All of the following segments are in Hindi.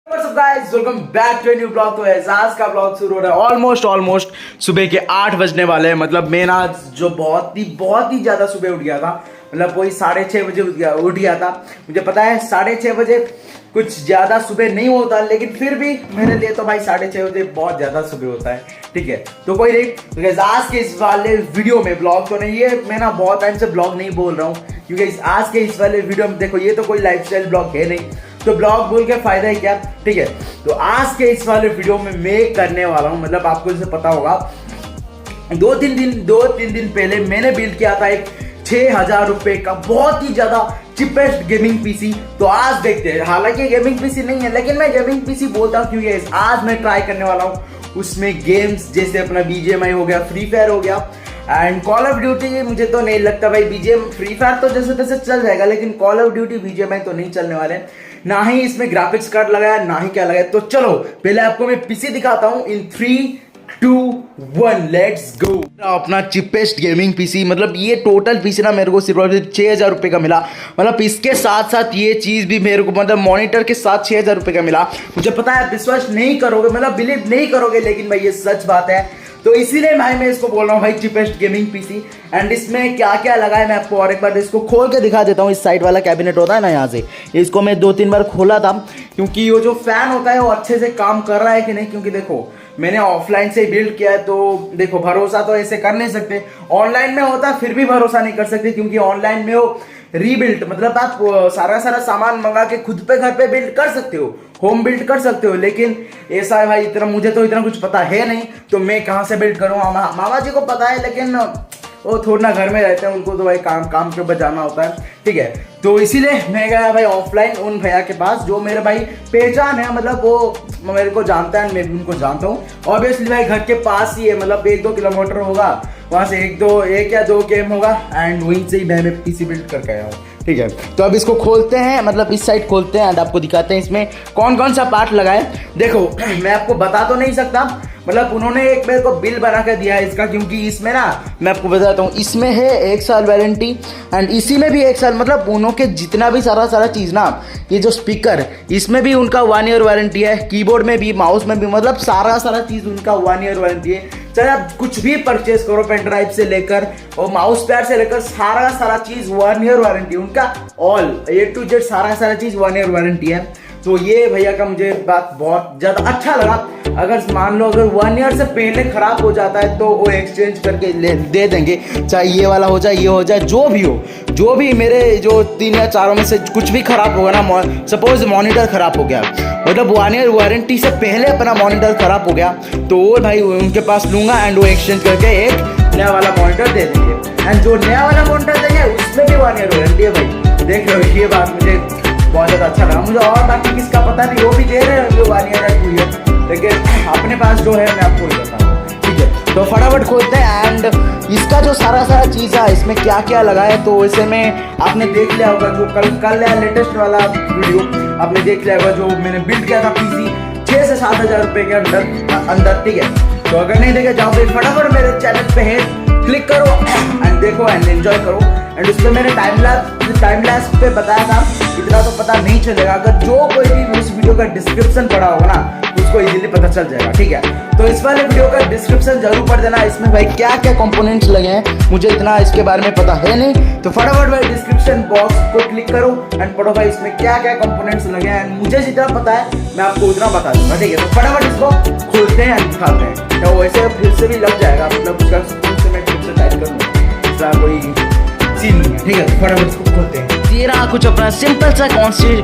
Guys welcome back to new blog. तो एजाज का ब्लॉग शुरू हो रहा है ऑलमोस्ट सुबह के 8 बजने वाले हैं। मतलब मैं ना जो बहुत ही ज्यादा सुबह उठ गया था। मतलब वही 6:30 बजे उठ गया था। मुझे पता है 6:30 बजे कुछ ज्यादा सुबह नहीं होता, लेकिन फिर भी मेरे लिए तो भाई 6:30 बजे बहुत ज्यादा सुबह होता है। ठीक है, तो कोई नहीं। तो आज के इस वाले वीडियो में ब्लॉग तो नहीं है, मैं ना बहुत टाइम से ब्लॉग नहीं बोल रहा हूँ, क्योंकि आज के इस वाले वीडियो में देखो ये तो कोई लाइफस्टाइल ब्लॉग है नहीं, तो ब्लॉग बोल के फायदा है क्या। ठीक है, तो आज के इस वाले वीडियो में मैं करने वाला हूँ, मतलब आपको जैसे पता होगा 2-3 दिन पहले मैंने बिल्ड किया था एक 6,000 रुपए का बहुत ही ज्यादा चिपेस्ट गेमिंग पीसी। तो आज देखते हैं, हालांकि गेमिंग पीसी नहीं है, लेकिन मैं गेमिंग पीसी बोलता हूँ क्योंकि आज मैं ट्राई करने वाला हूँ उसमें गेम्स जैसे अपना BGMI हो गया, फ्री फायर हो गया एंड कॉल ऑफ ड्यूटी। मुझे तो नहीं लगता भाई BGM, फ्री फायर तो जैसे तैसे चल जाएगा, लेकिन कॉल ऑफ ड्यूटी BGMI तो नहीं चलने वाले, ना ही इसमें ग्राफिक्स कार्ड लगाया, ना ही क्या लगाया। तो चलो पहले आपको मैं पीसी दिखाता हूं इन 3, 2, 1 लेट्स गो। अपना चिपेस्ट गेमिंग पीसी, मतलब ये टोटल पीसी ना मेरे को सिर्फ 6,000 रुपए का मिला। मतलब इसके साथ साथ ये चीज भी मेरे को, मतलब मॉनिटर के साथ 6,000 रुपए का मिला। मुझे पता है विश्वास नहीं करोगे, मतलब बिलीव नहीं करोगे, लेकिन भाई ये सच बात है। तो इसीलिए भाई मैं इसको बोल रहा हूँ भाई चिपेस्ट गेमिंग पीसी। एंड इसमें क्या क्या लगा है मैं आपको और एक बार इसको खोल के दिखा देता हूँ। इस साइड वाला कैबिनेट होता है ना, यहाँ से इसको मैं 2-3 बार खोला था, क्योंकि वो जो फैन होता है वो अच्छे से काम कर रहा है कि नहीं। क्योंकि देखो मैंने ऑफलाइन से बिल्ड किया है, तो देखो भरोसा तो ऐसे कर नहीं सकते। ऑनलाइन में होता फिर भी भरोसा नहीं कर सकते, क्योंकि ऑनलाइन में वो रीबिल्ड, मतलब आप सारा सामान मंगा के खुद पे घर पे बिल्ड कर सकते हो, होम बिल्ड कर सकते हो। लेकिन ऐसा है भाई, इतना मुझे तो इतना कुछ पता है नहीं, तो मैं कहाँ से बिल्ड करूँ। मामा जी को पता है, लेकिन वो थोड़ा ना घर में रहते हैं, उनको तो भाई काम के बजाना होता है। ठीक है, तो इसीलिए मैं गया भाई ऑफलाइन उन भैया के पास जो मेरे भाई पहचान है, मतलब वो मेरे को जानता है, मैं भी उनको जानता हूँ। ऑब्वियसली भाई घर के पास ही है, मतलब 1-2 किलोमीटर होगा, वहाँ से 1 या 2 गेम होगा एंड वहीं से ही मैं पीसी बिल्ड करके आया हूँ। ठीक है, तो अब इसको खोलते हैं, मतलब इस साइड खोलते हैं एंड आपको दिखाते हैं इसमें कौन कौन सा पार्ट लगा है। देखो मैं आपको बता तो नहीं सकता, मतलब उन्होंने एक मेरे को बिल बना कर दिया है इसका, क्योंकि इसमें ना मैं आपको बताता हूँ, इसमें है 1 साल वारंटी एंड इसी में भी 1 साल, मतलब उन्होंने जितना भी सारा चीज़ ना, ये जो स्पीकर इसमें भी उनका 1 ईयर वारंटी है, कीबोर्ड में भी, माउस में भी, मतलब सारा चीज़ उनका 1 ईयर वारंटी है। चाहे आप कुछ भी परचेज करो, पेन ड्राइव से लेकर और माउस पैड से लेकर सारा चीज़ 1 ईयर वारंटी उनका, ऑल A to Z सारा चीज़ 1 ईयर वारंटी है। तो ये भैया का मुझे बात बहुत ज़्यादा अच्छा लगा। अगर मान लो अगर 1 ईयर से पहले खराब हो जाता है तो वो एक्सचेंज करके दे देंगे, चाहे ये वाला हो जाए, ये हो जाए, जो भी मेरे जो 3 या 4 में से कुछ भी खराब होगा ना, सपोज मॉनिटर खराब हो गया, मतलब 1 ईयर वारंटी से पहले अपना मॉनिटर खराब हो गया, तो वो भाई उनके पास लूंगा एंड वो एक्सचेंज करके एक नया वाला मॉनिटर दे देंगे। एंड जो नया वाला मॉनिटर देंगे उसमें भी 1 ईयर वारंटी है भाई। देख रहे हो, ये बात मुझे बहुत ज़्यादा अच्छा लगा मुझे। और बाकी किसका पता नहीं, वो भी दे रहे हैं 1 ईयर या 2 ईयर, लेकिन अपने पास जो है मैं आपको बताता हूँ। ठीक है, तो फटाफट खोलते हैं एंड इसका जो सारा चीज़ है, इसमें क्या क्या लगा है, तो वैसे में आपने देख लिया होगा जो कल लेटेस्ट वाला वीडियो आपने देख लिया होगा, जो मैंने बिल्ड किया था पीसी 6 से 7 हज़ार रुपये के अंदर। ठीक है, तो अगर नहीं देखे जाओ भाई फटाफट मेरे चैनल पे है, क्लिक करो एंड देखो एंड एंजॉय करो। एंड उसमें मैंने टाइम लैप्स पे बताया था, इतना तो पता नहीं चलेगा, अगर जो कोई भी उस वीडियो का डिस्क्रिप्शन पढ़ा होगा ना उसको इजीली पता चल जाएगा। ठीक है, तो इस वाले वीडियो का डिस्क्रिप्शन जरूर पढ़ देना। इसमें भाई क्या क्या कंपोनेंट्स लगे हैं मुझे इतना इसके बारे में पता है नहीं, तो फटाफट भाई डिस्क्रिप्शन बॉक्स को क्लिक करो एंड पढ़ो भाई इसमें क्या क्या कंपोनेंट्स लगे हैं। मुझे जितना पता है मैं आपको उतना बता दूंगा। ठीक है, तो फटाफट इसको खोलते हैं एंड दिखाते हैं। तो वैसे फिर से भी लग जाएगा, मतलब उसका मैं फिर से टाइप करूँगा, इसका कोई सीन नहीं है। ठीक है, फटाफट इसको खोलते हैं। ये रहा कुछ अपना सिंपल सा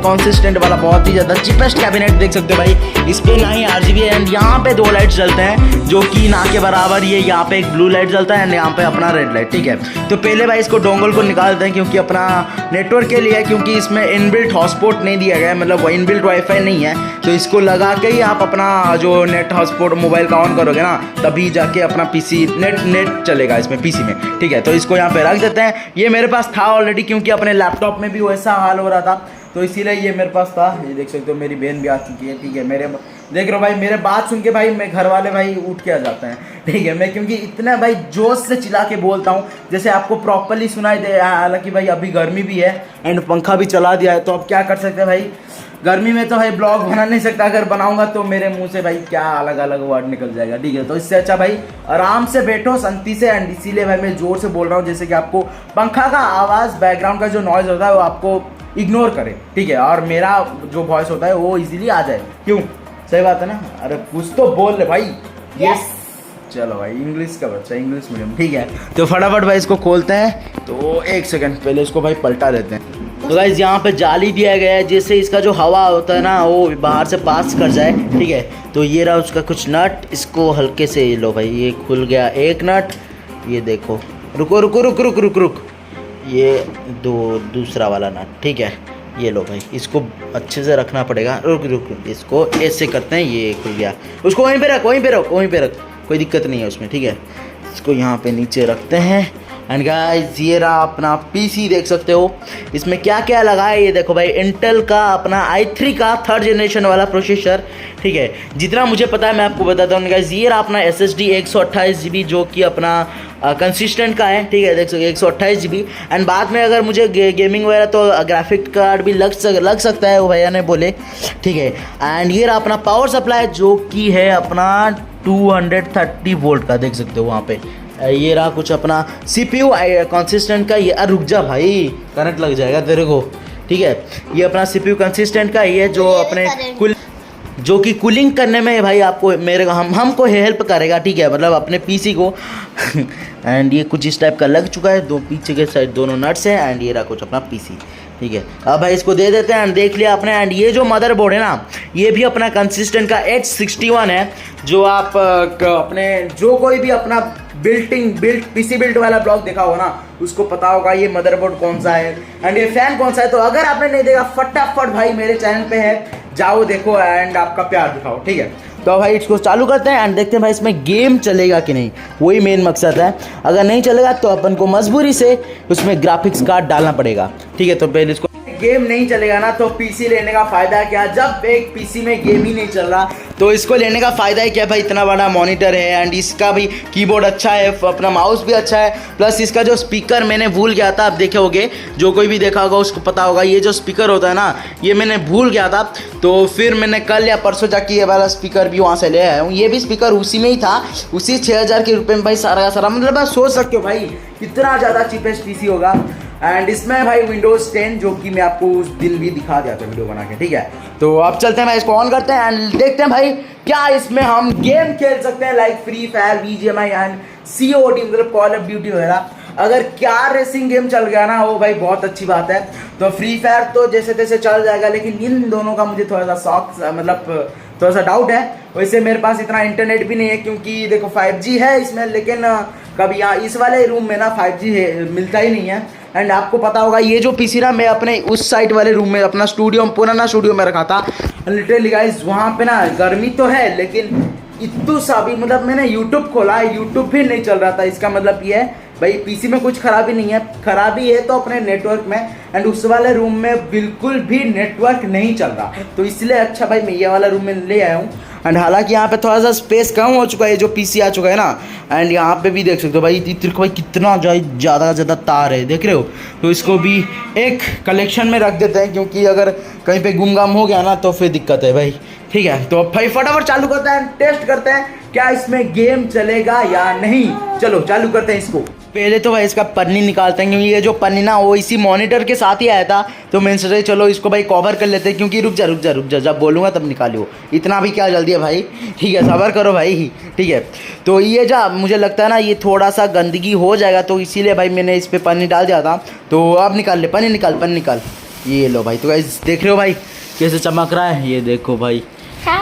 कॉन्सिस्टेंट वाला बहुत ही ज़्यादा चिपेस्ट कैबिनेट, देख सकते हो भाई। इस पे ना ही RGB एंड यहाँ पे 2 लाइट जलते हैं जो कि ना के बराबर, ये यहाँ पे एक ब्लू लाइट जलता है एंड यहाँ पे अपना रेड लाइट। ठीक है, तो पहले भाई इसको डोंगल को निकालते हैं, क्योंकि अपना नेटवर्क के लिए है, क्योंकि इसमें इनबिल्ट हॉटस्पॉट नहीं दिया गया है, मतलब इनबिल्ट वाईफाई नहीं है, तो इसको लगा के ही आप अपना जो नेट हॉटस्पॉट मोबाइल का ऑन करोगे ना, तभी जाके अपना पीसी नेट चलेगा इसमें पीसी में। ठीक है, तो इसको यहाँ पे रख देते हैं। ये मेरे पास था ऑलरेडी, क्योंकि अपने लैपटॉप में भी वैसा हाल हो रहा था, तो इसीलिए ये मेरे पास था। ये देख सकते हो मेरी बहन भी आ चुकी है। ठीक है, मेरे देख रहे हो भाई, मेरे बात सुन के भाई मैं घर वाले भाई उठ के आ जाते हैं। ठीक है, मैं क्योंकि इतना भाई जोश से चिल्ला के बोलता हूँ जैसे आपको प्रॉपरली सुनाई दे। हालांकि भाई अभी गर्मी भी है एंड पंखा भी चला दिया है, तो अब क्या कर सकते हैं भाई, गर्मी में तो भाई ब्लॉग बना नहीं सकता, अगर बनाऊंगा तो मेरे मुंह से भाई क्या अलग अलग वर्ड निकल जाएगा, ठीक है। तो इससे अच्छा भाई आराम से बैठो शांति से, एंड इसीलिए भाई मैं जोर से बोल रहा हूँ, जैसे कि आपको पंखा का आवाज़, बैकग्राउंड का जो नॉइज होता है वो आपको इग्नोर करे, ठीक है, और मेरा जो वॉइस होता है वो इजीली आ जाए। क्यों, सही बात है ना? अरे कुछ तो बोल ले भाई। यस चलो भाई, इंग्लिश का बच्चा, इंग्लिश मीडियम, ठीक है। तो फटाफट भाई इसको खोलते हैं। तो एक सेकंड पहले इसको भाई पलटा देते हैं। तो गाइस यहाँ पे जाली दिया गया है, जिससे इसका जो हवा होता है ना वो बाहर से पास कर जाए, ठीक है। तो ये रहा उसका कुछ नट, इसको हल्के से लो भाई, ये खुल गया एक नट, ये देखो, रुको रुको रुक रुक रुक रुक, ये दूसरा वाला नट, ठीक है। ये लो भाई, इसको अच्छे से रखना पड़ेगा, रुक रुक रुक, इसको ऐसे करते हैं, ये खुल गया, उसको वहीं पे रख, वहीं पे रख, वहीं पे रख, कोई दिक्कत नहीं है उसमें, ठीक है। इसको यहाँ पे नीचे रखते हैं। एंड गाइस ये रहा अपना पीसी, देख सकते हो इसमें क्या क्या लगा है, ये देखो भाई, इंटेल का अपना i3 का 3rd जनरेशन वाला प्रोसेसर, ठीक है। जितना मुझे पता है मैं आपको बताता हूँ गाइस। ये रहा अपना SSD 128 GB, जो कि अपना कंसिस्टेंट का है, ठीक है, देख सकते 128 GB। एंड बाद में अगर मुझे गेमिंग वगैरह तो ग्राफिक कार्ड भी लग सकता है, वो भैया ने बोले, ठीक है। एंड ये रहा अपना पावर सप्लाई, जो कि है अपना 230 वोल्ट का, देख सकते हो वहाँ पे। ये रहा कुछ अपना CPU कंसिस्टेंट का, ये रुक जा भाई, करंट लग जाएगा तेरे को, ठीक है। ये अपना CPU कंसिस्टेंट का, ये जो अपने जो कि कूलिंग करने में भाई आपको हमको हेल्प करेगा, ठीक है, मतलब अपने पीसी को। एंड ये कुछ इस टाइप का लग चुका है, दो पीछे के साइड दोनों नट्स हैं। एंड ये रहा कुछ अपना पीसी, ठीक है। अब भाई इसको दे देते हैं। एंड देख लिया आपने। एंड ये जो मदरबोर्ड है ना, ये भी अपना कंसिस्टेंट का H61 है, जो आप अपने जो कोई भी अपना पीसी बिल्ट वाला ब्लॉग देखा हो ना, उसको पता होगा ये मदरबोर्ड कौन सा है एंड ये फैन कौन सा है। तो अगर आपने नहीं देखा, फटाफट भाई मेरे चैनल पे है, जाओ देखो एंड आपका प्यार दिखाओ, ठीक है। तो भाई इसको चालू करते हैं एंड देखते हैं भाई इसमें गेम चलेगा कि नहीं, वही मेन मकसद है। अगर नहीं चलेगा तो अपन को मजबूरी से उसमें ग्राफिक्स कार्ड डालना पड़ेगा, ठीक है। तो पहले इसको, गेम नहीं चलेगा ना तो पीसी लेने का फायदा क्या, जब एक पीसी में गेम ही नहीं चल रहा तो इसको लेने का फायदा है क्या भाई, इतना बड़ा मॉनिटर है एंड इसका भी कीबोर्ड अच्छा है, अपना माउस भी अच्छा है, प्लस इसका जो स्पीकर मैंने भूल गया था, आप देखे होगे, जो कोई भी देखा होगा उसको पता होगा, ये जो स्पीकर होता है ना, ये मैंने भूल गया था। तो फिर मैंने कल या परसों जाके ये वाला स्पीकर भी वहाँ से ले आया हूँ। ये भी स्पीकर उसी में ही था, उसी 6000 के रुपये में भाई, सारा का सारा, मतलब आप सोच सकते हो भाई कितना ज़्यादा चीपेस्ट पीसी होगा। एंड इसमें भाई विंडोज़ 10, जो कि मैं आपको उस दिन भी दिखा दिया था वीडियो बना के, ठीक है। तो अब चलते हैं भाई, इसको ऑन करते हैं एंड देखते हैं भाई क्या इसमें हम गेम खेल सकते हैं, like free fire, BGMI and COD, मतलब कॉल ऑफ ड्यूटी वगैरह। अगर क्या रेसिंग गेम चल गया ना, वो भाई बहुत अच्छी बात है। तो फ्री फायर तो जैसे तैसे चल जाएगा, लेकिन इन दोनों का मुझे थोड़ा सा शौक, मतलब थोड़ा सा डाउट है। वैसे मेरे पास इतना इंटरनेट भी नहीं है, क्योंकि देखो 5G है इसमें, लेकिन कभी यहाँ इस वाले रूम में ना 5G मिलता ही नहीं है। एंड आपको पता होगा ये जो पीसी ना मैं अपने उस साइड वाले रूम में, अपना स्टूडियो, पुराना स्टूडियो में रखा था। लिटरली गाइस वहाँ पे ना गर्मी तो है, लेकिन इतना सा भी, मतलब मैंने यूट्यूब खोला, यूट्यूब भी नहीं चल रहा था। इसका मतलब ये है भाई पीसी में कुछ खराबी नहीं है, खराबी है तो अपने नेटवर्क में, एंड उस वाले रूम में बिल्कुल भी नेटवर्क नहीं चल रहा। तो इसलिए अच्छा भाई मैं ये वाला रूम में ले आया हूँ। एंड हालांकि यहाँ पे थोड़ा सा स्पेस कम हो चुका है, जो पीसी आ चुका है ना। एंड यहाँ पे भी देख सकते हो भाई, भाई कितना ज़्यादा तार है, देख रहे हो। तो इसको भी एक कलेक्शन में रख देते हैं, क्योंकि अगर कहीं पे गुमगाम हो गया ना तो फिर दिक्कत है भाई, ठीक है। तो भाई फटाफट चालू करते हैं, टेस्ट करते हैं क्या इसमें गेम चलेगा या नहीं। चलो चालू करते हैं इसको। पहले तो भाई इसका पन्नी निकालते हैं, क्योंकि ये जो पन्नी ना वो इसी मॉनिटर के साथ ही आया था। तो मैंने सोचा चलो इसको भाई कवर कर लेते हैं, क्योंकि रुक जा, जब बोलूँगा तब निकालियो, इतना भी क्या जल्दी है भाई, ठीक है, सब्र करो भाई, ठीक है। तो ये जो मुझे लगता है ना ये थोड़ा सा गंदगी हो जाएगा, तो इसीलिए भाई मैंने इस पर पन्नी डाल दिया था। तो अब निकाल ले, पन्नी निकाल, ये लो भाई। तो गाइस देख रहे हो भाई कैसे चमक रहा है, ये देखो भाई,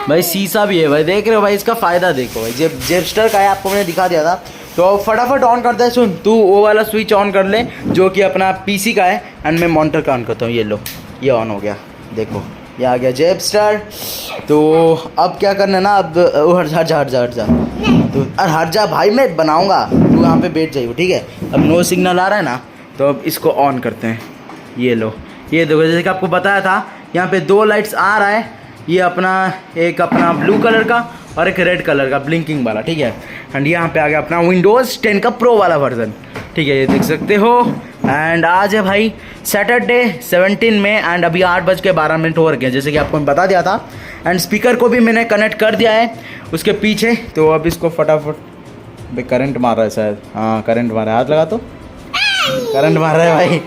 भाई शीशा भी है भाई, देख रहे हो भाई, इसका फ़ायदा देखो भाई। जेपस्टर का है, आपको मैंने दिखा दिया था। तो फटाफट ऑन करते हैं। सुन तू वो वाला स्विच ऑन कर ले जो कि अपना पीसी का है, एंड मैं मॉनिटर का ऑन करता हूँ। ये लो, ये ऑन हो गया, देखो ये आ गया जेपस्टर। तो अब क्या करना है ना, अब हट जा तो हट जा भाई, मैं बनाऊँगा, तू यहाँ पे बैठ जाइए, ठीक है। अब नो सिग्नल आ रहा है ना, तो अब इसको ऑन करते हैं। ये लो, ये देखो, जैसे कि आपको बताया था यहाँ पे 2 लाइट्स आ रहा है, ये अपना एक अपना ब्लू कलर का और एक रेड कलर का ब्लिंकिंग वाला, ठीक है। एंड यहाँ पे आ गया अपना विंडोज़ 10 का प्रो वाला वर्जन, ठीक है, ये देख सकते हो। एंड आज है भाई सैटरडे 17 में एंड अभी 8:12 हो रखे हैं, जैसे कि आपको मैं बता दिया था। एंड स्पीकर को भी मैंने कनेक्ट कर दिया है उसके पीछे। तो अब इसको फटाफट, भाई करंट मार रहा है शायद, हाँ करंट मार रहा है, हाथ लगा तो करंट मार रहा है भाई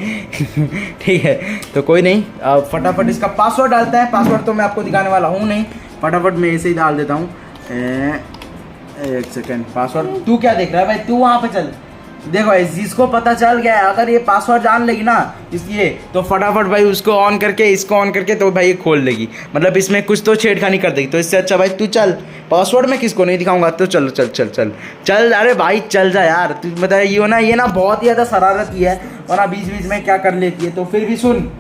ठीक है, तो कोई नहीं, अब फटाफट इसका पासवर्ड डालता है। पासवर्ड तो मैं आपको दिखाने वाला हूँ नहीं, फटाफट मैं ऐसे ही डाल देता हूँ। एक सेकेंड, पासवर्ड तू क्या देख रहा है भाई, तू वहाँ पे चल। देखो जिसको पता चल गया है, अगर ये पासवर्ड जान लेगी ना इसलिए, तो फटाफट भाई उसको ऑन करके, इसको ऑन करके तो भाई ये खोल देगी, मतलब इसमें कुछ तो छेड़खानी कर देगी। तो इससे अच्छा भाई तू चल, पासवर्ड में किसको नहीं दिखाऊंगा, तो चल चल चल चल चल, अरे भाई चल जा यार। तू बता, ये ना बहुत ही ज़्यादा शरारती है, और ना बीच बीच में क्या कर लेती है। तो फिर भी सुन,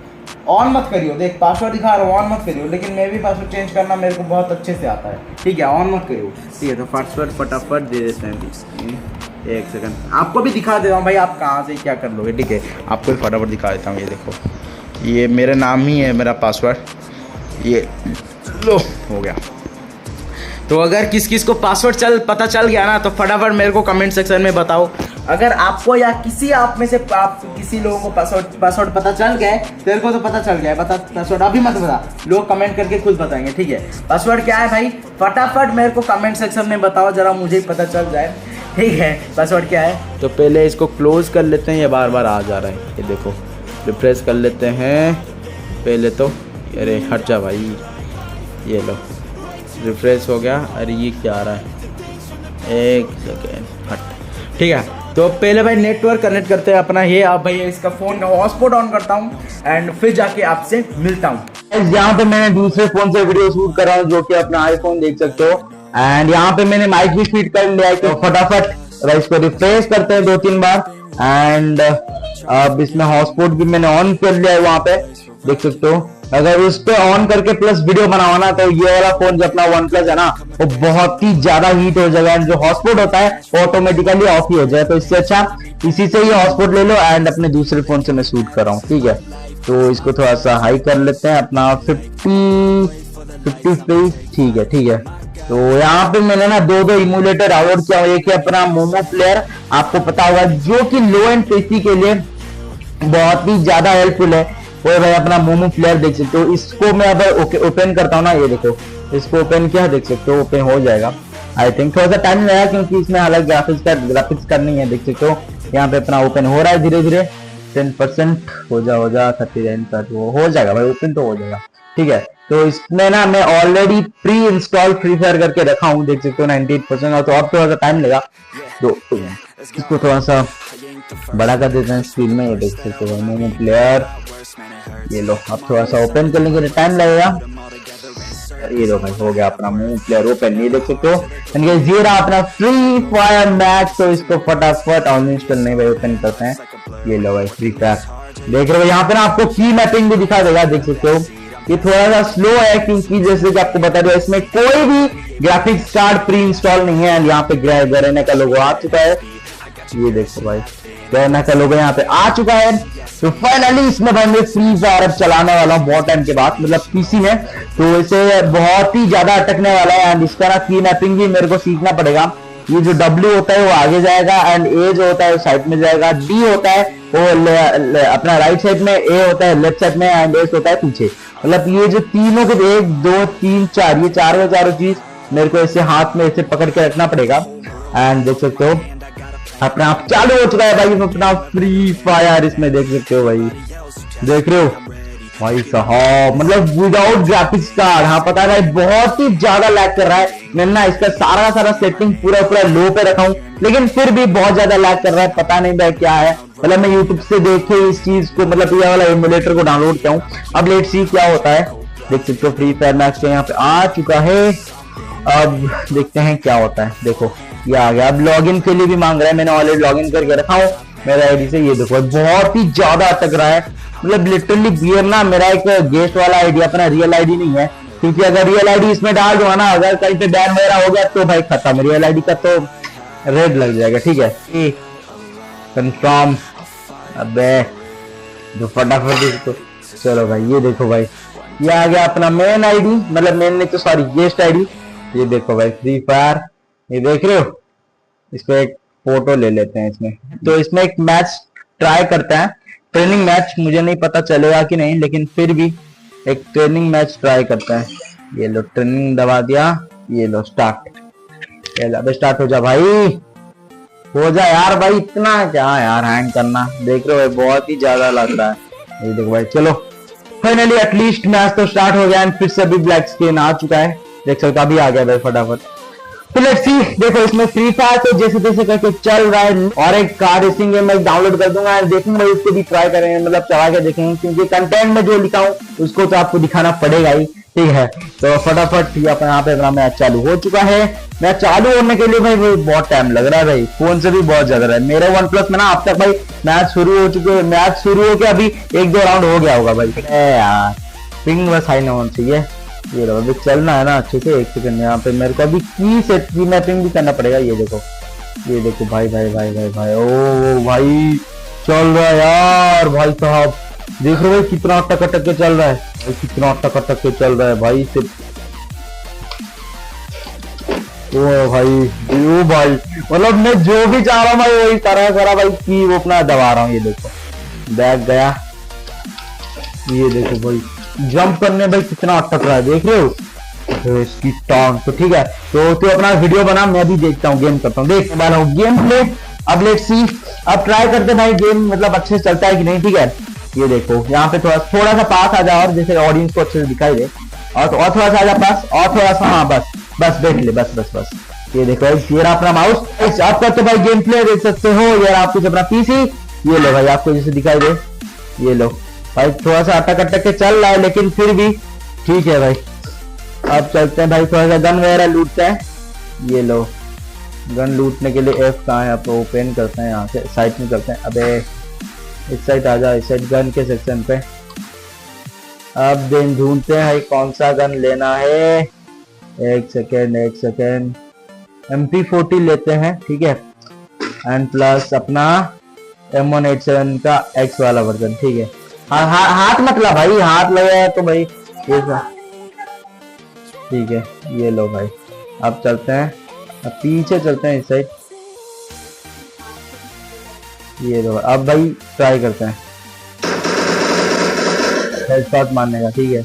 ऑन मत करियो, देख पासवर्ड दिखा रहा हूँ, ऑन मत करियो, लेकिन मैं भी पासवर्ड चेंज करना मेरे को बहुत अच्छे से आता है, ठीक है, ऑन मत करियो, ठीक है। तो पासवर्ड फटाफट दे देते हैं, एक सेकंड, आपको भी दिखा देता हूँ भाई, आप कहाँ से क्या कर लोगे, ठीक है, आपको भी फटाफट दिखा देता हूँ। ये देखो, ये मेरा नाम ही है, मेरा पासवर्ड, ये लो हो गया। तो अगर किस किस को पासवर्ड पता चल गया ना, तो फटाफट मेरे को कमेंट सेक्शन में बताओ। अगर आपको या किसी आप में से आप किसी लोगों को पासवर्ड पता चल गया है, तेरे को तो पता चल गया है, बता पासवर्ड, अभी मत बता, लोग कमेंट करके खुद बताएंगे, ठीक है। पासवर्ड क्या है भाई, फटाफट मेरे को कमेंट सेक्शन में बताओ, जरा मुझे पता चल जाए, ठीक है। पासवर्ड क्या है, तो पहले इसको क्लोज कर लेते हैं, ये बार बार आ जा रहा है, ये देखो, रिफ्रेश कर लेते हैं पहले तो, अरे हट जा भाई, ये लो रिफ्रेश हो गया। अरे ये क्या आ रहा है, एक सेकेंड हट, ठीक है। तो पहले भाई नेटवर्क कनेक्ट करते हैं अपना, ये आप भाई इसका फ़ोन का हॉटस्पॉट ऑन करता हूँ एंड फिर जाके आपसे मिलता हूँ। यहाँ पे मैंने दूसरे फ़ोन से वीडियो शूट कर रहा हूँ, जो कि अपना आईफोन देख सकते हो, एंड यहाँ पे मैंने माइक भी फिट कर लिया है। तो फटाफट भाई इसको रिफ्रेश करते हैं 2-3 बार, एंड अब इसमें हॉटस्पॉट भी मैंने ऑन कर लिया है, वहाँ पे देख सकते हो। अगर उस पे ऑन करके प्लस वीडियो बनाओ ना, तो ये वाला फोन जो अपना OnePlus है ना, वो बहुत ही ज्यादा हीट हो जाएगा, एंड जो हॉटस्पॉट होता है वो ऑटोमेटिकली ऑफ ही हो जाए। तो इससे अच्छा इसी से ही हॉटस्पॉट ले लो, एंड अपने दूसरे फोन से मैं शूट कर रहा हूँ, ठीक है। तो इसको थोड़ा सा हाई कर लेते हैं, अपना 50 ठीक है, ठीक है। तो यहाँ पे मैंने ना दो इमुलेटर डाउनलोड किया हुआ, एक है अपना मोमो प्लेयर, आपको पता होगा, जो कि लो एंड पीसी के लिए बहुत ही ज्यादा हेल्पफुल है। वो भाई अपना मोमो प्लेयर देख सकते हो। इसको मैं अब ओपन करता हूँ ना, ये देखो, इसको ओपन किया, देख सकते हो ओपन हो जाएगा। आई थिंक थोड़ा सा टाइम लगेगा, क्योंकि इसमें अलग ग्राफिक्स करनी है, देख सकते हो। यहाँ पे अपना ओपन हो रहा है धीरे धीरे, 10% हो जा 39 का, वो हो जाएगा भाई, ओपन तो हो जाएगा, ठीक है। तो इसमें ना मैं already pre install free fire करके रखा हूँ, देख सकते हो 98%, तो अब थोड़ा सा टाइम लगा। तो इसको थोड़ा सा बड़ा कर देते हैं स्क्रीन में, ये देख सकते हो मोमो प्लेयर, ये लो। अब थोड़ा सा ओपन करने के लिए टाइम लगेगा, ये लो भाई हो गया अपना मोमो प्लेयर ओपन, ये देख सकते हो। ये रहा अपना फ्री फायर मैक्स, तो इसको फटाफट अनइंस्टॉल नहीं भाई, ओपन करते हैं, ये लो भाई फ्री फायर। देख रहे हो यहाँ पे ना आपको की मैपिंग भी दिखा देगा, देख सकते हो। ये थोड़ा सा स्लो है, क्योंकि जैसे कि आपको बता दिया, इसमें कोई भी ग्राफिक्स कार्ड प्री इंस्टॉल नहीं है। यहाँ पे गरेना का लोगो आ चुका है, ये देखो भाई गरेना का लोगो यहाँ पे आ चुका है। तो फाइनली इसमें भाई मैं फ्री फायर चलाने वाला हूँ बहुत टाइम के बाद, मतलब पीसी में, तो इसे बहुत ही ज्यादा अटकने वाला है। एंड इसका ना की मैपिंग भी मेरे को सीखना पड़ेगा। ये जो W होता है वो आगे जाएगा, एंड A जो होता है वो साइड में जाएगा, D होता है वो अपना राइट साइड में, A होता है लेफ्ट साइड में, एंड S होता है पीछे। मतलब ये जो तीनों के 1 2 3 4, ये चारों चीज मेरे को ऐसे हाथ में ऐसे पकड़ के रखना पड़ेगा। एंड देख सकते हो अपना आप चालू हो चुका है भाई अपना फ्री फायर, इसमें देख सकते हो भाई, देख रहे हो भाई साहब, मतलब विदाउट ग्राफिक्स कार्ड। हाँ पता है भाई, बहुत ही ज्यादा लैग कर रहा है। मैंने ना इसका सारा सेटिंग पूरा लो पे रखा हूँ, लेकिन फिर भी बहुत ज्यादा लैग कर रहा है, पता नहीं भाई क्या है। मतलब मैं यूट्यूब से देखे इस चीज को, मतलब ये वाला एमुलेटर को डाउनलोड किया हूँ। अब लेट्स सी क्या होता है, देख सकते हो फ्री फायर मैक्स यहाँ पे आ चुका है। अब देखते हैं क्या होता है, देखो ये आ गया। अब लॉगिन के लिए भी मांग रहा है, मैंने ऑलरेडी लॉगिन करके रखा हूँ मेरा आईडी से। ये देखो बहुत ही ज्यादा अटक रहा है, मतलब लिटरली बियर ना मेरा एक गेस्ट वाला आईडी, अपना रियल आईडी नहीं है, क्योंकि अगर रियल आईडी इसमें डाल दूंगा ना, अगर कहीं पे बैन वगैरह हो गया तो भाई खत्म, रियल आईडी का तो रेड लग जाएगा, ठीक है। कंफर्म, अबे जो फटाफट इसको, चलो भाई ये देखो भाई, ये आ गया अपना मेन आईडी, मतलब मेन नहीं तो सॉरी गेस्ट आईडी। ये देखो भाई फ्री फायर, ये देख रहे हो। इसको एक फोटो ले लेते हैं इसमें, तो इसमें एक मैच ट्राई करते हैं। ट्रेनिंग मैच, मुझे नहीं पता चलेगा कि नहीं, लेकिन फिर भी एक ट्रेनिंग मैच ट्राई करता है। ये लो ट्रेनिंग दबा दिया, ये लो स्टार्ट। ये लो स्टार्ट हो जा भाई, हो जा यार भाई, इतना क्या यार हैंग करना, देख रहे हो बहुत ही ज्यादा लग रहा है। ये देखो भाई, चलो फाइनली एटलीस्ट मैच तो स्टार्ट हो गया एंड फिर से अभी ब्लैक स्क्रीन आ चुका है, देख सकते हो अभी आ गया भाई फटाफट। तो लेट्स सी, देखो इसमें फ्री फायर तो जैसे तैसे करके चल रहा है, और एक कार रेसिंग गेम मैं डाउनलोड कर दूंगा, देखूंगा उसको भी ट्राई करेंगे, मतलब चला के देखेंगे, क्योंकि कंटेंट में जो लिखा हूँ उसको तो आपको दिखाना पड़ेगा ही, ठीक है। तो फटाफट यहाँ पे अपना मैच चालू हो चुका है। मैच चालू होने के लिए भाई बहुत टाइम लग रहा है भाई, फोन से भी बहुत ज्यादा रहा है। मेरे वन प्लस में ना अब तक भाई मैच शुरू हो चुके, मैच शुरू होके अभी 1-2 राउंड हो गया होगा भाई। यार पिंग बस हाई ना होना चाहिए। ये रहा अभी चलना है ना अच्छे से। 1 सेकंड, यहाँ पे मेरे को अभी की सेट की मैपिंग भी करना पड़ेगा। ये देखो भाई भाई भाई भाई भाई, ओ भाई चल रहा है यार भाई साहब, देख रहे हो भाई कितना अटक के चल रहा है भाई, कितना अटक के चल रहा है भाई सिर्फ। ओ भाई मतलब मैं जो भी चाह रहा हूँ भाई वही करा भाई, की वो अपना दबा रहा हूँ। ये देखो बैग गया, ये देखो भाई जंप करने भाई कितना अटक रहा है, देख रहे हो तो इसकी टांग। तो ठीक है, तो अपना वीडियो बना, मैं भी देखता हूँ, गेम करता हूँ, देख वाला हूँ गेम प्ले। अब लेट्स सी, अब ट्राई करते भाई गेम मतलब अच्छे से चलता है कि नहीं, ठीक है। ये देखो यहाँ पे थोड़ा सा पास आ जाओ, और जैसे ऑडियंस को अच्छे से दिखाई दे, और थोड़ा सा आ जा पास, और थोड़ा सा, हाँ बस बैठ ले, बस। ये देखो ये रहा अपना माउस। आप करते भाई गेम प्ले देख सकते हो, ये रहा आपको अपना पीसी। ये लो भाई आपको जैसे दिखाई दे, ये लो भाई थोड़ा सा अटक के चल रहा है, लेकिन फिर भी ठीक है भाई। अब चलते हैं भाई, थोड़ा सा गन वगैरह लूटते हैं। ये लो गन लूटने के लिए एफ कहाँ है, आप ओपन करते हैं, यहाँ से साइड में करते हैं। अबे इस साइड आ जा, इस साइड गन के सेक्शन पे। अब दिन ढूंढते हैं भाई कौन सा गन लेना है। एक सेकेंड, MP40 लेते हैं, ठीक है, एंड प्लस अपना M187 का X वाला वर्जन, ठीक है। हाथ मत ला भाई, हाथ लगा तो भाई ये ठीक है। ये लो भाई, अब चलते हैं, अब पीछे चलते हैं इस साइड। ये लो अब भाई ट्राई करते हैं हेडशॉट मारने का, ठीक है।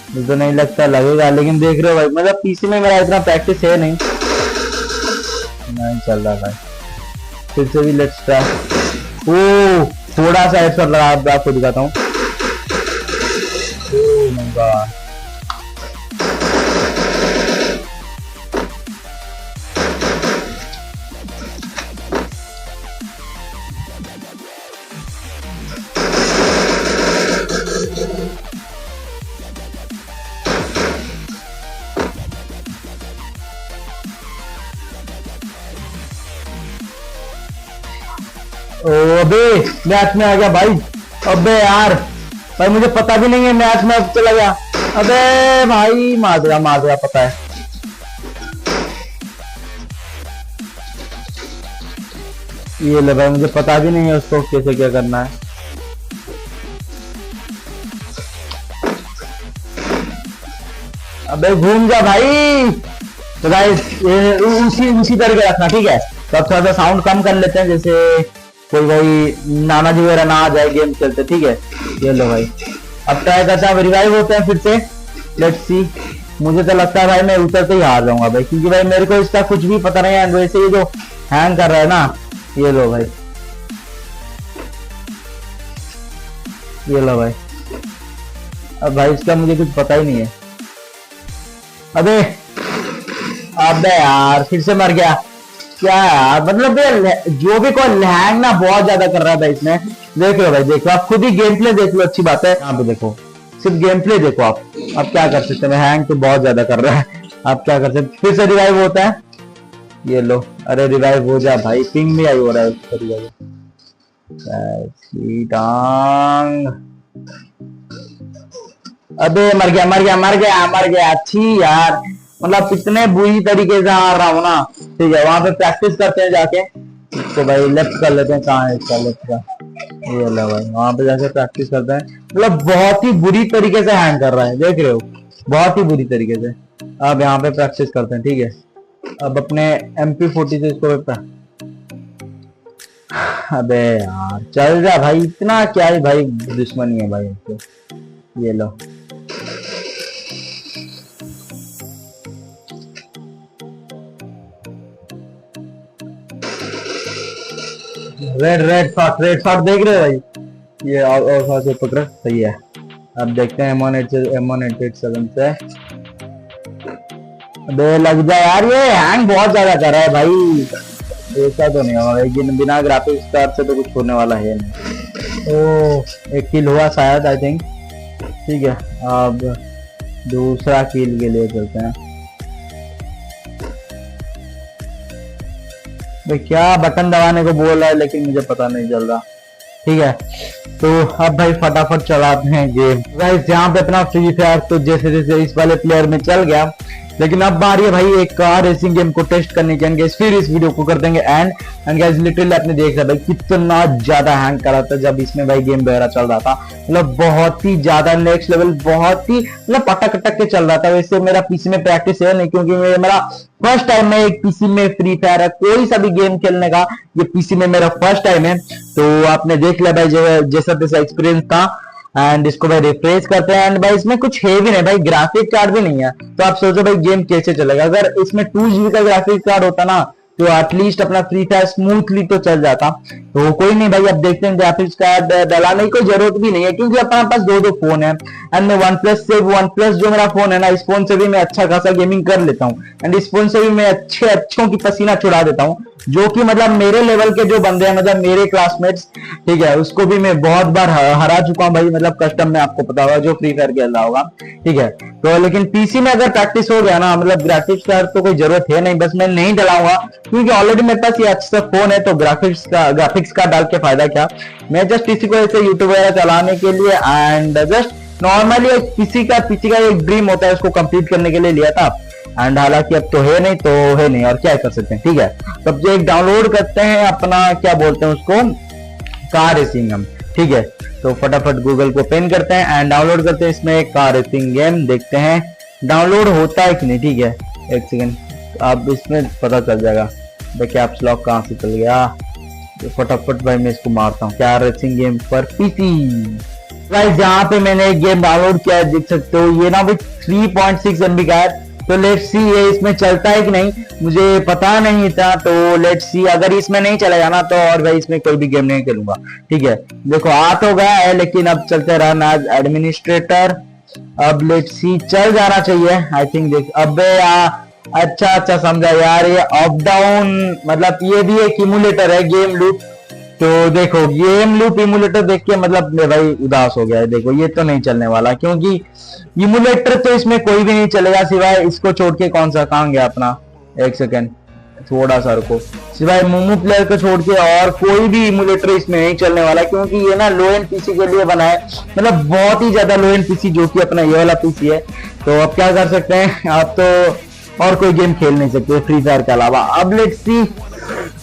मुझे तो नहीं लगता लगेगा, लेकिन देख रहे हो भाई मतलब पीसी में मेरा इतना प्रैक्टिस है नहीं चल रहा भाई। फिर से भी लेट्स ट्राई। ओ थोड़ा सा हेडशॉट लगा, आपको दिखाता हूँ। ओह माय गॉड, अबे मैच में आ गया भाई। अबे यार भाई मुझे पता भी नहीं है, मैच में चला गया। अबे भाई मार दिया पता है। ये ले भाई, मुझे पता भी नहीं है उसको कैसे क्या करना है। अबे घूम जा भाई। तो गाइस उसी तरीके रखना, ठीक है। तो अब थोड़ा सा साउंड कम कर लेते हैं, जैसे कोई भाई नाना जी वगैरह ना आ जाए गेम खेलते, ठीक है। ये लो भाई अब ट्राई करते हैं, रिवाइव होते हैं फिर से। लेट्स सी, मुझे तो लगता है भाई मैं उतरते ही हार जाऊंगा भाई, क्योंकि भाई मेरे को इसका कुछ भी पता नहीं है। वैसे ये जो हैंग कर रहा है ना, ये लो भाई, ये लो भाई। अब भाई इसका मुझे कुछ पता ही नहीं है। अबे यार फिर से मर गया क्या यार, मतलब जो भी कोई लैंग ना बहुत ज्यादा कर रहा है भाई इसमें। देख लो भाई, देखो आप खुद ही गेम प्ले देख लो, अच्छी बात है। यहाँ पे देखो सिर्फ गेम प्ले देखो आप। अब क्या कर सकते हैं, हैंग तो बहुत ज्यादा कर रहा है। आप क्या कर सकते, फिर से रिवाइव होता है। ये लो, अरे रिवाइव हो जा भाई, पिंग भी आई हो रहा है उसका रिवाइव। अबे मर गया। अच्छी यार, मतलब इतने बुरी तरीके से हार रहा हूँ ना, ठीक है। वहां पे प्रैक्टिस करते हैं जाके, तो भाई लेफ्ट कर लेते हैं। कहाँ है इसका लेफ्ट का, ये लो भाई, वहां पे जाके प्रैक्टिस करते हैं। मतलब बहुत ही बुरी तरीके से हैंग कर रहा है, देख रहे हो, बहुत ही बुरी तरीके से। अब यहाँ पे प्रैक्टिस करते हैं, ठीक है। अब अपने MP40 से इसको अबे यार चल जा भाई, इतना क्या है भाई, दुश्मनी है भाई इनसे। ये लो रेड शॉट देख रहे हो भाई, ये और से पकड़ सही है। अब देखते हैं M187 से। अबे लग जा यार, ये हैंग बहुत ज्यादा कर रहा है भाई, ऐसा तो नहीं होगा लेकिन बिना ग्राफिक्स कार्ड से तो कुछ होने वाला है नहीं। ओ एक किल हुआ शायद, आई थिंक। ठीक है अब दूसरा किल के लिए चलते हैं। भाई क्या बटन दबाने को बोल रहा है लेकिन मुझे पता नहीं चल रहा। ठीक है तो अब भाई फटाफट चलाते हैं गेम। गाइस यहाँ पे अपना फ्री फायर तो जैसे जैसे इस वाले प्लेयर में चल गया, लेकिन अब बारी है भाई एक कार रेसिंग गेम को टेस्ट करने की। गाइस फिर इस वीडियो को कर देंगे एंड गाइस लिटरली आपने देख रहा भाई कितना ज्यादा हैंग कर रहा था जब इसमें भाई गेम वगैरह चल रहा था, मतलब बहुत ही ज्यादा नेक्स्ट लेवल, बहुत ही मतलब पटक अटक के चल रहा था। वैसे मेरा पीसी में प्रैक्टिस है नहीं, क्योंकि मेरा फर्स्ट टाइम है एक पीसी में फ्री फायर है, कोई सा भी गेम खेलने का ये पीसी में मेरा फर्स्ट टाइम है। तो आपने देख लिया भाई जैसा तैसा एक्सपीरियंस था। एंड इसको भाई रिफ्रेश करते हैं एंड भाई इसमें कुछ है भी नहीं भाई, ग्राफिक कार्ड भी नहीं है। तो आप सोचो भाई गेम कैसे चलेगा, अगर इसमें 2GB का ग्राफिक कार्ड होता ना तो एटलीस्ट अपना फ्री फायर स्मूथली तो चल जाता। तो कोई नहीं भाई, अब देखते हैं ग्राफिक्स कार्ड डलाने की कोई जरूरत भी नहीं है, क्योंकि अपने पास दो फोन है। एंड मैं वन प्लस जो मेरा फोन है ना, इस फोन से भी मैं अच्छा खासा गेमिंग कर लेता हूँ एंड इस फोन से भी मैं अच्छों की पसीना छुड़ा देता हूँ, जो कि मतलब मेरे लेवल के जो बंदे हैं, मतलब मेरे क्लासमेट्स, ठीक है, उसको भी मैं बहुत बार हरा चुका हूँ भाई, मतलब कस्टम में आपको पता होगा जो फ्री फायर खेल रहा होगा। ठीक है तो लेकिन पीसी में अगर प्रैक्टिस हो गया ना, मतलब ग्राफिक्स कार्ड तो कोई जरूरत है नहीं, बस मैं नहीं डलाऊंगा क्योंकि ऑलरेडी मेरे पास ये अच्छा फोन है। तो ग्राफिक्स कार्ड डाल के फायदा क्या, मैं जस्ट इसी को ऐसे यूट्यूब वगैरह चलाने के लिए एंड जस्ट नॉर्मली पीसी का एक ड्रीम होता है, उसको कंप्लीट करने के लिए लिया था। एंड हालांकि अब तो है नहीं और क्या कर सकते हैं। ठीक है तो अब जो एक डाउनलोड करते हैं अपना, क्या बोलते हैं उसको, कार रेसिंग हम। ठीक है तो फटाफट गूगल को ओपन करते हैं एंड डाउनलोड करते हैं इसमें एक कार रेसिंग गेम, देखते हैं डाउनलोड होता है कि नहीं। ठीक है एक सेकंड, अब इसमें पता चल जाएगा। देखिए आप लॉक कहाँ से चल गया, तो फटाफट भाई मैं इसको मारता हूँ, कार रेसिंग गेम पर पीसी। गाइस जहाँ पे मैंने एक गेम डाउनलोड किया है देख सकते हो, ये ना भाई 3.6 MB का है। तो लेट्स सी ये इसमें चलता है कि नहीं, मुझे पता नहीं था। तो लेट्स सी अगर इसमें नहीं चलेगा ना तो और भाई इसमें कोई भी गेम नहीं खेलूंगा। ठीक है देखो आ तो गया है, लेकिन अब चलते रहा एज एडमिनिस्ट्रेटर। अब लेट्स सी चल जाना चाहिए आई थिंक। देख अबे अच्छा समझा यार, ये अप डाउन मतलब ये भी एक इमुलेटर है, गेम लूप। तो देखो गेम लूप इमुलेटर देख के मतलब मैं भाई उदास हो गया है। देखो ये तो नहीं चलने वाला, क्योंकि इमुलेटर तो इसमें कोई भी नहीं चलेगा सिवाय इसको छोड़ के। कौन सा कहाँ गया अपना, एक सेकेंड थोड़ा सा रुको, सिवाय मोमो प्लेयर को छोड़ के और कोई भी इमुलेटर इसमें नहीं चलने वाला, क्योंकि ये ना लो एंड पीसी के लिए बना है, मतलब बहुत ही ज्यादा लो एंड पीसी, जो कि अपना ये वाला पीसी है। तो अब क्या कर सकते हैं, आप तो और कोई गेम खेल नहीं सकते फ्री फायर के अलावा। अब लेट्स सी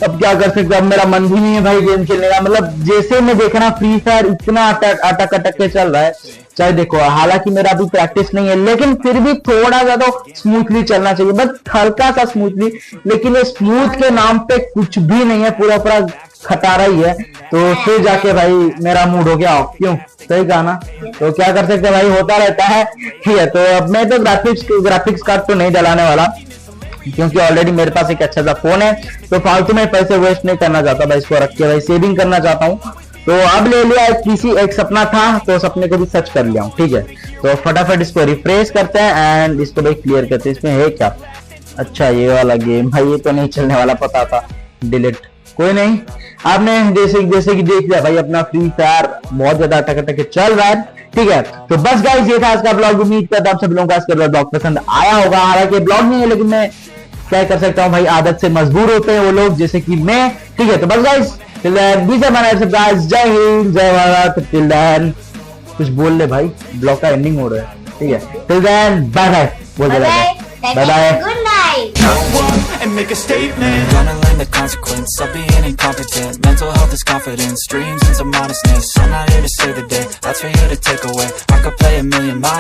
अब क्या कर सकते, अब मेरा मन भी नहीं है भाई गेम खेलने का। मतलब जैसे मैं देख रहा फ्री फायर इतना अटक के चल रहा है, चाहे देखो हालांकि मेरा अभी प्रैक्टिस नहीं है, लेकिन फिर भी थोड़ा ज्यादा स्मूथली चलना चाहिए, बस हल्का सा स्मूथली। लेकिन ये स्मूथ के नाम पे कुछ भी नहीं है, पूरा खटारा ही है। तो फिर जाके भाई मेरा मूड हो गया ऑफ, क्यों, सही कहा ना। तो क्या कर सकते भाई, होता रहता है। ठीक है तो अब मैं तो ग्राफिक्स कार्ड तो नहीं डलाने वाला, क्योंकि ऑलरेडी मेरे पास एक अच्छा सा फोन है। तो फालतू में पैसे वेस्ट नहीं करना चाहता भाई, इसको रख के भाई सेविंग करना चाहता हूँ। तो अब ले लिया एक सपना था, तो सपने को भी सच कर लिया हूँ। ठीक है तो फटाफट इसको रिफ्रेश करते हैं एंड इसको भाई क्लियर करते हैं। इसमें है क्या, अच्छा ये वाला गेम भाई, ये तो नहीं चलने वाला, पता था, डिलीट। कोई नहीं, आपने जैसे कि देख लिया भाई अपना फ्री फायर बहुत ज्यादा अटक चल रहा है। ठीक है तो बस गाइस ये था आज का ब्लॉग। उम्मीद करता हूं आप सभी लोगों को आज का ब्लॉग पसंद आया होगा। हालांकि ब्लॉग नहीं है, लेकिन मैं क्या कर सकता हूं भाई, आदत से मजबूर होते हैं वो लोग जैसे कि मैं। ठीक है तो बस गाइस टिल देन जय हिंद जय भारत। टिल देन कुछ बोल ले भाई, ब्लॉग का एंडिंग हो रहा है। ठीक है टिल देन बाय बाय बोल दे, bye bye good night. And make a statement. Gonna learn the consequence of being incompetent. Mental health is confidence, dreams and some honestness. I'm not here to save the day, that's for you to take away. I could play a million minds.